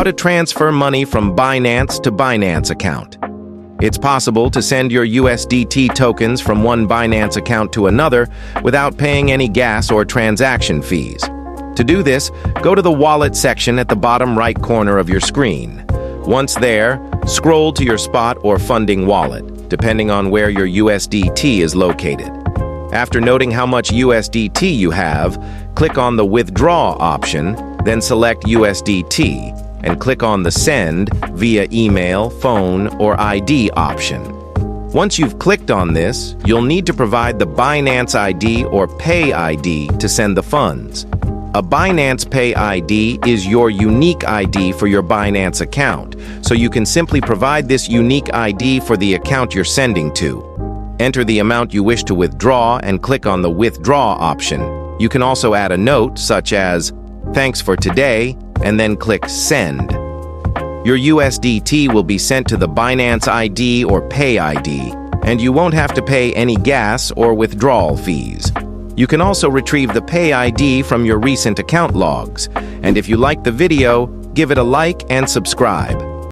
How to transfer money from Binance to Binance account. It's possible to send your USDT tokens from one Binance account to another without paying any gas or transaction fees. To do this, go to the Wallet section at the bottom right corner of your screen. Once there, scroll to your spot or funding wallet, depending on where your USDT is located. After noting how much USDT you have, click on the Withdraw option, then select USDT, and click on the Send via email, phone, or ID option. Once you've clicked on this, you'll need to provide the Binance ID or Pay ID to send the funds. A Binance Pay ID is your unique ID for your Binance account, so you can simply provide this unique ID for the account you're sending to. Enter the amount you wish to withdraw and click on the Withdraw option. You can also add a note such as, "Thanks for today," and then click Send. Your USDT will be sent to the Binance ID or Pay ID, and you won't have to pay any gas or withdrawal fees. You can also retrieve the Pay ID from your recent account logs. And if you like the video, give it a like and subscribe.